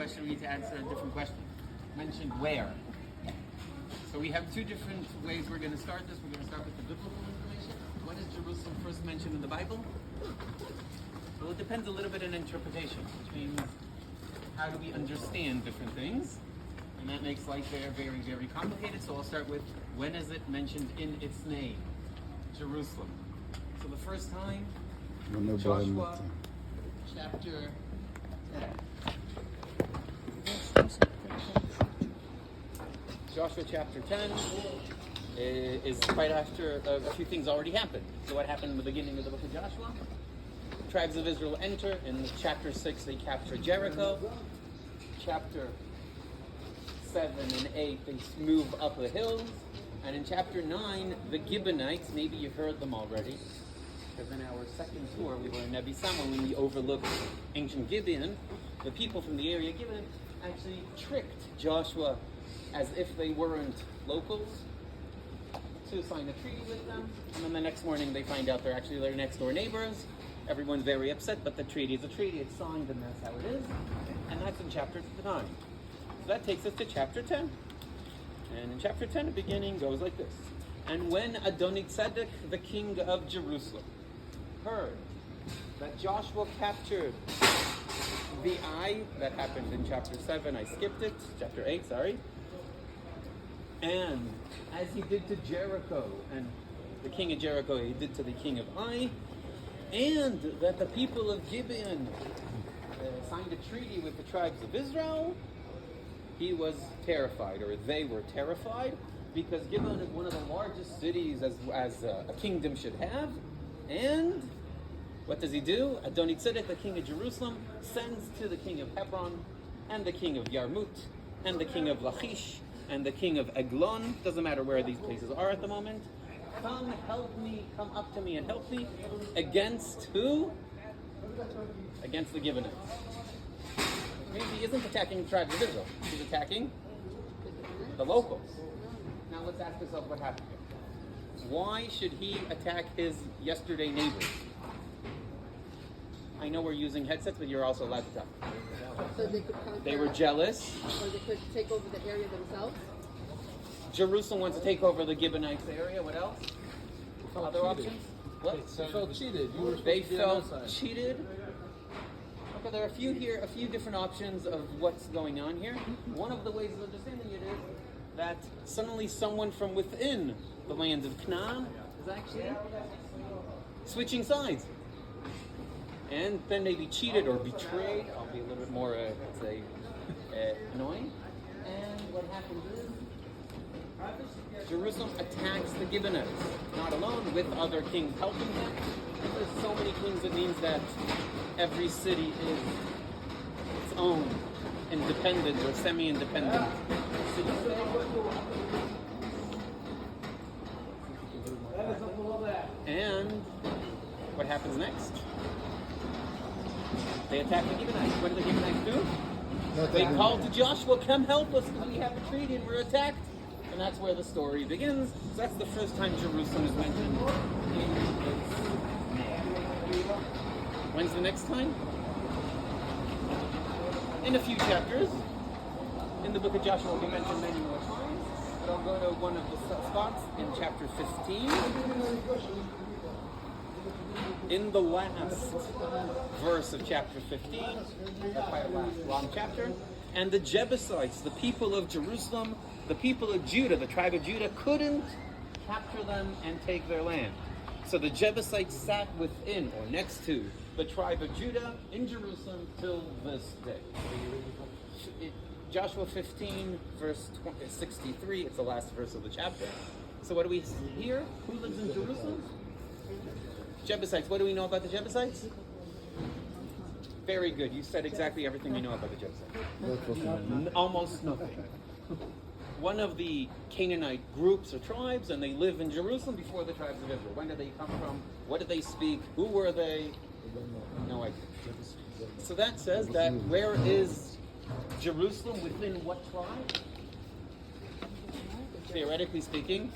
question, we need to answer a different question. Mentioned where. So we have two different ways we're going to start this. We're going to start with the biblical information. When is Jerusalem first mentioned in the Bible? Well, it depends a little bit on interpretation, which means how do we understand different things? And that makes life very, very, very complicated. So I'll start with, when is it mentioned in its name? Jerusalem. So the first time, Joshua chapter 10. Joshua chapter 10 is right after a few things already happened. So what happened in the beginning of the book of Joshua? The tribes of Israel enter. In chapter 6 they capture Jericho. Chapter 7 and 8 they move up the hills. And in chapter 9, the Gibeonites, maybe you've heard them already, because in our second tour we were in Nebi Sama when we overlooked ancient Gibeon. The people from the area Gibeon actually tricked Joshua as if they weren't locals to sign a treaty with them. And then the next morning they find out they're actually their next door neighbors. Everyone's very upset, but the treaty is a treaty. It's signed and that's how it is. And that's in chapter 9. So that takes us to chapter 10. And in chapter 10, the beginning goes like this. And when Adoni-Tzedek, the king of Jerusalem, heard that Joshua captured the Ai, that happened in chapter 7, I skipped it, chapter 8, sorry. And as he did to Jericho, and the king of Jericho he did to the king of Ai, and that the people of Gibeon signed a treaty with the tribes of Israel, he was terrified, or they were terrified, because Gibeon is one of the largest cities as a kingdom should have. And what does he do? Adoni-Tzedek, the king of Jerusalem, sends to the king of Hebron, and the king of Yarmut, and the king of Lachish, and the king of Eglon. Doesn't matter where these places are at the moment. Come help me, come up to me and help me. Against who? Against the Gibeonites. Maybe he isn't attacking the tribes of Israel. He's attacking the locals. Now let's ask ourselves what happened here. Why should he attack his yesterday neighbors? I know we're using headsets, but you're also allowed to talk. So they could conquer. They were jealous. Or they could take over the area themselves. Jerusalem wants to take over the Gibeonites area. What else? Other options? What? They felt cheated. They felt cheated. Okay, there are a few different options of what's going on here. One of the ways of understanding it is that suddenly someone from within the land of Canaan is actually switching sides. And then maybe cheated or betrayed. I'll be a little bit more, let's say, annoying. And what happens is Jerusalem attacks the Gibeonites, not alone, with other kings helping them. If there's so many kings, it means that every city is its own independent or semi-independent city. And what happens next? They attack the Gibeonites. What do the Gibeonites do? They call to Joshua, come help us because we have a treaty and we're attacked. And that's where the story begins. So that's the first time Jerusalem is mentioned in its name. When's the next time? In a few chapters. In the book of Joshua will be mentioned many more times. But I'll go to one of the spots in chapter 15. In the last verse of chapter 15, quite a long chapter, and the Jebusites, the people of Jerusalem, the people of Judah, the tribe of Judah, couldn't capture them and take their land. So the Jebusites sat within or next to the tribe of Judah in Jerusalem till this day. Joshua 15, verse 63, it's the last verse of the chapter. So what do we see here? Who lives in Jerusalem? Jebusites. What do we know about the Jebusites? Very good. You said exactly everything we know about the Jebusites. Almost nothing. One of the Canaanite groups or tribes, and they live in Jerusalem before the tribes of Israel. When did they come from? What did they speak? Who were they? No idea. So that says that where is Jerusalem within what tribe? Theoretically speaking,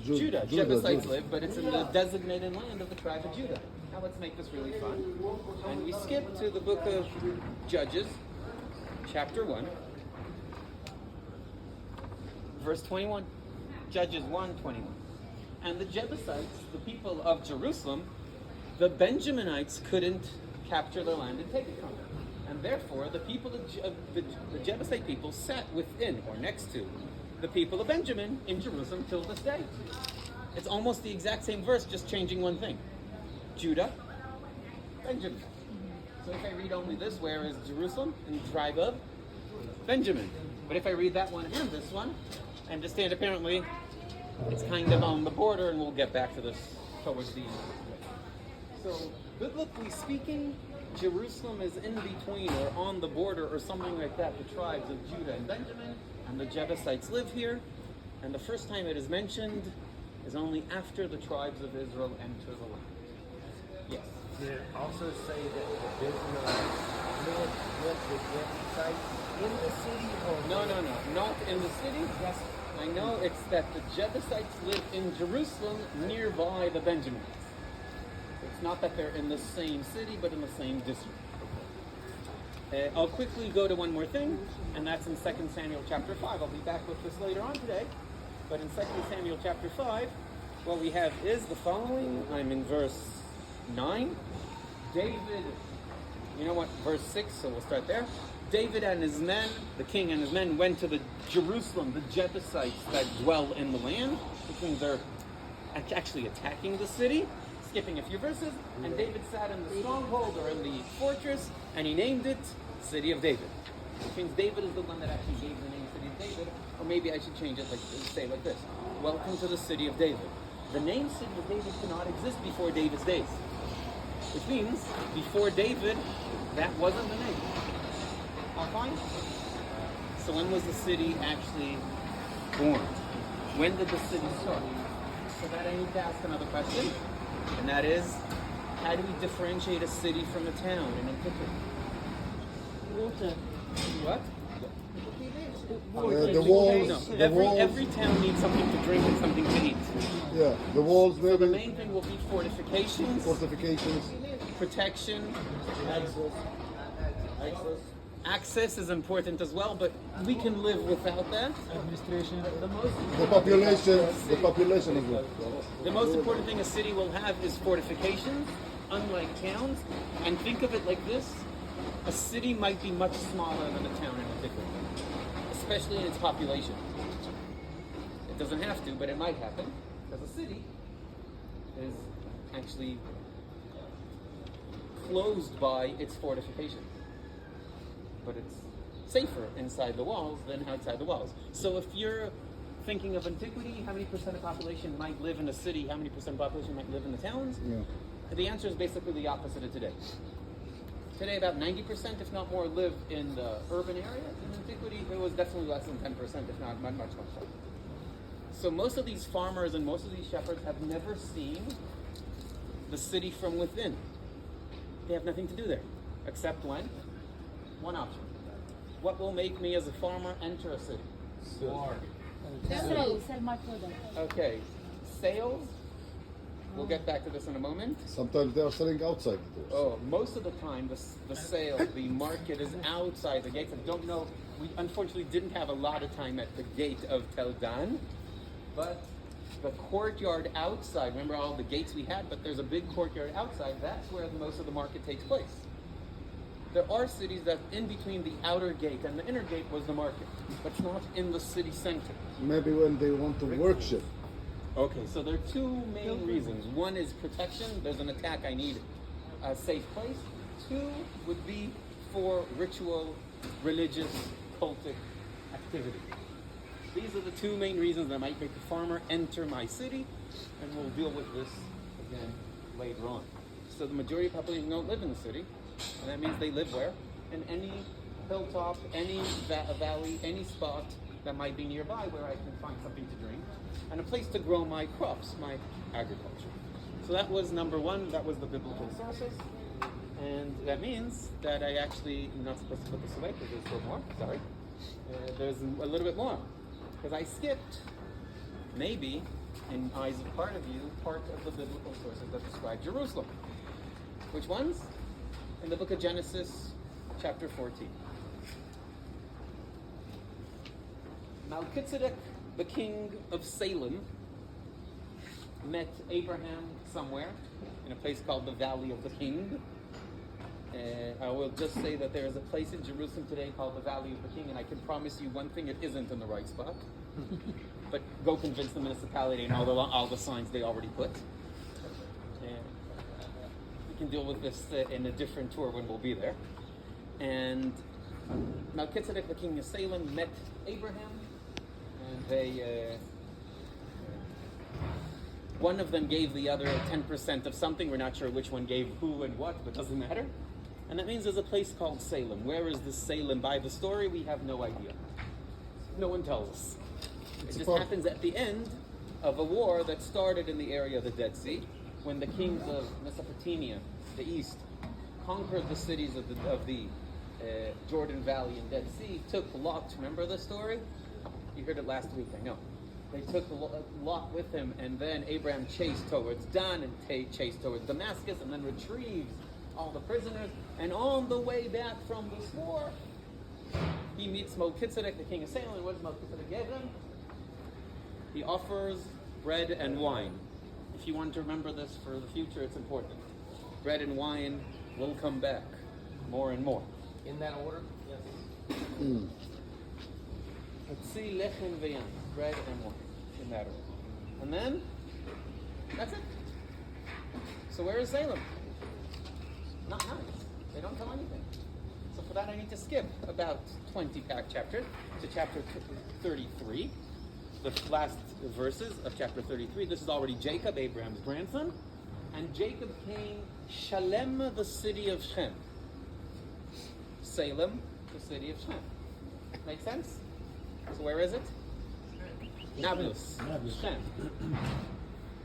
Judah. Jebusites live, but it's in the designated land of the tribe of Judah. Now let's make this really fun. And we skip to the book of Judges, chapter 1, verse 21. Judges 1:21. And the Jebusites, the people of Jerusalem, the Benjaminites couldn't capture the land and take it from them. And therefore, the people of the Jebusite people sat within or next to the people of Benjamin in Jerusalem till this day. It's almost the exact same verse, just changing one thing. Judah, Benjamin. So if I read only this, where is Jerusalem in the tribe of Benjamin? But if I read that one and this one, I understand apparently it's kind of on the border, and we'll get back to this towards the end. So, biblically speaking, Jerusalem is in between or on the border or something like that. The tribes of Judah and Benjamin, and the Jebusites live here. And the first time it is mentioned is only after the tribes of Israel enter the land. Yes. Did it also say that the Israelites lived with the Jebusites in the city? Or No, not in the city. Yes, I know it's that the Jebusites live in Jerusalem nearby the Benjaminites. It's not that they're in the same city, but in the same district. I'll quickly go to one more thing, and that's in 2 Samuel chapter 5. I'll be back with this later on today. But in 2 Samuel chapter 5, what we have is the following. I'm in verse 9. David, you know what, verse 6, so we'll start there. David and his men, the king and his men, went to the Jerusalem, the Jebusites that dwell in the land, which means they're actually attacking the city, skipping a few verses, and David sat in the stronghold or in the fortress, and he named it City of David. Which means David is the one that actually gave the name City of David, or maybe I should change it, say like this. Welcome to the City of David. The name City of David cannot exist before David's days. Which means, before David, that wasn't the name. All fine? So when was the city actually born? When did the city start? So that I need to ask another question, and that is, how do we differentiate a city from a town in antiquity? Water. What? The walls, No, the walls, every town needs something to drink and something to eat. yeah, the walls, So the maybe main thing will be fortifications, fortifications. protection. Access. Access is important as well, but we can live without that. Administration. The population as well. The most important thing a city will have is fortifications, unlike towns. And think of it like this: a city might be much smaller than a town in antiquity, especially in its population. It doesn't have to, but it might happen, because a city is actually closed by its fortification. But it's safer inside the walls than outside the walls. So if you're thinking of antiquity, how many percent of population might live in a city, how many percent of population might live in the towns? Yeah. The answer is basically the opposite of today. Today, about 90%, if not more, live in the urban area. In antiquity, it was definitely less than 10%, if not much less. So most of these farmers and most of these shepherds have never seen the city from within. They have nothing to do there, except when? One option. What will make me as a farmer enter a city? Sell my product. Okay, sales. We'll get back to this in a moment. Sometimes they are selling outside the doors. Oh, most of the time, the sale, the market is outside the gates. I don't know. We unfortunately didn't have a lot of time at the gate of Tel Dan, but the courtyard outside. Remember all the gates we had, but there's a big courtyard outside. That's where most of the market takes place. There are cities that in between the outer gate and the inner gate was the market, but it's not in the city center. Maybe when they want to worship. Okay, so there are two main reasons. One is protection. There's an attack. I need a safe place. Two would be for ritual, religious, cultic activity. These are the two main reasons that might make the farmer enter my city, and we'll deal with this again later on. So the majority of the population don't live in the city, and that means they live where? In any hilltop, any valley, any spot that might be nearby where I can find something to drink, and a place to grow my crops, my agriculture. So that was number one, that was the biblical sources. And that means that I actually, I'm not supposed to put this away because there's still more, sorry. There's a little bit more. Because I skipped, maybe, in eyes of part of you, part of the biblical sources that describe Jerusalem. Which ones? In the book of Genesis, chapter 14. Melchizedek, the king of Salem, met Abraham somewhere in a place called the Valley of the King. I will just say that there is a place in Jerusalem today called the Valley of the King, and I can promise you one thing: it isn't in the right spot. But go convince the municipality and all the signs they already put. We can deal with this in a different tour when we'll be there. And Melchizedek, the king of Salem, met Abraham, and they. One of them gave the other 10% of something. We're not sure which one gave who and what, but it doesn't matter. And that means there's a place called Salem. Where is this Salem? By the story, we have no idea. No one tells us. It just happens at the end of a war that started in the area of the Dead Sea, when the kings of Mesopotamia, the east, conquered the cities of the Jordan Valley and Dead Sea, took Lot. Remember the story? You heard it last week, I know. They took Lot with him, and then Abraham chased towards Dan and chased towards Damascus, and then retrieves all the prisoners. And on the way back from this war, he meets Melchizedek, the king of Salem. And what does Melchizedek give him? He offers bread and wine. If you want to remember this for the future, it's important. Bread and wine will come back more and more. In that order? Yes. Tzli lechem v'yain, bread and wine, in that order. And then, that's it. So where is Salem? Not nice. They don't tell anything. So for that I need to skip about 20 chapters to chapter 33. The last verses of chapter 33. This is already Jacob, Abraham's grandson. And Jacob came Shalem, the city of Shem. Salem, the city of Shem. Make sense? So where is it? Nablus. Shem.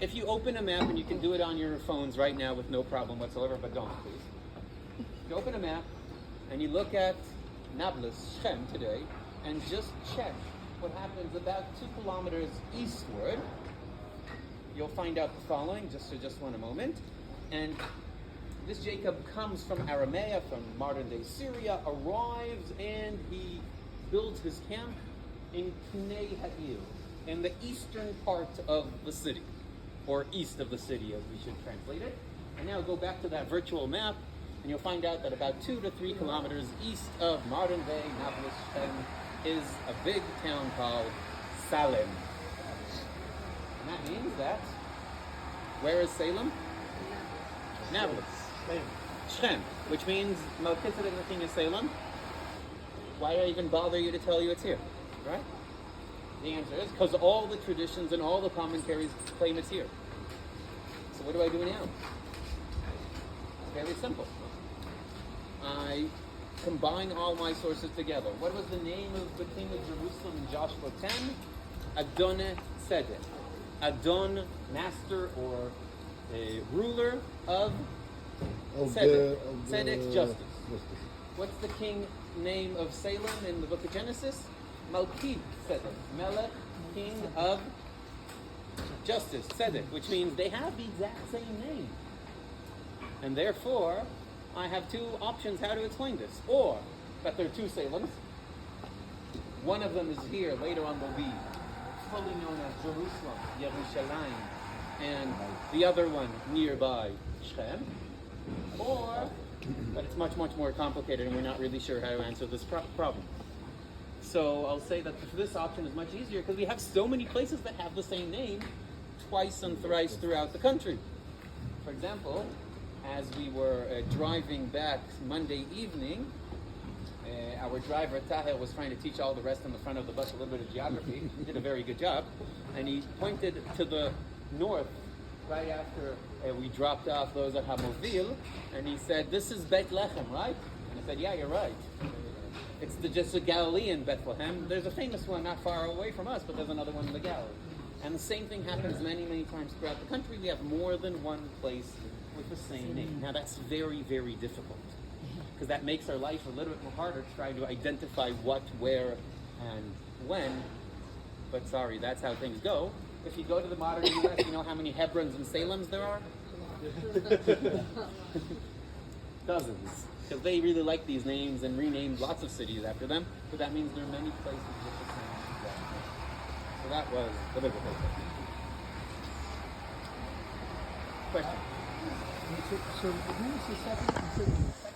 If you open a map, and you can do it on your phones right now with no problem whatsoever, but don't, please. You open a map, and you look at Nablus, Shem today, and just check what happens about 2 kilometers eastward. You'll find out the following, just one a moment. And this Jacob comes from Aramea, from modern-day Syria, arrives, and he builds his camp in Pnei Ha'ir, in the eastern part of the city, or east of the city, as we should translate it. And now go back to that virtual map, and you'll find out that about 2 to 3 kilometers east of modern-day Nablus Shem is a big town called Salem. And that means that, where is Salem? Nablus. Shem, which means Melchizedek, the king of Salem. Why do I even bother you to tell you it's here? Right? The answer is because all the traditions and all the commentaries claim it's here. So what do I do now? It's very simple. I combine all my sources together. What was the name of the king of Jerusalem in Joshua 10? Adon Tzedek. Adon, master or a ruler of Tzedek. Tzedek's justice. What's the king name of Salem in the book of Genesis? Melchizedek. Melech, king of justice, Tzedek, which means they have the exact same name. And therefore, I have 2 options how to explain this. Or that there are 2 Salems. One of them is here, later on will be fully known as Jerusalem, Yerushalayim, and the other one nearby, Shem. Or, but it's much, much more complicated, and we're not really sure how to answer this problem. So I'll say that this option is much easier because we have so many places that have the same name twice and thrice throughout the country. For example, as we were driving back Monday evening, our driver Tahir was trying to teach all the rest in the front of the bus a little bit of geography. He did a very good job, and he pointed to the north right after we dropped off those at Hamovil, and he said, "This is Bethlehem, right?" And I said, "Yeah, you're right. It's just a Galilean Bethlehem. There's a famous one not far away from us, but there's another one in the Galilee." And the same thing happens many, many times throughout the country. We have more than one place with the same name. Now that's very, very difficult, because that makes our life a little bit more harder to try to identify what, where, and when. But sorry, that's how things go. If you go to the modern U.S., you know how many Hebrons and Salems there are? Dozens. Because they really like these names and renamed lots of cities after them. But that means there are many places with the same exact name. that was the biblical code. Question? So who is the second?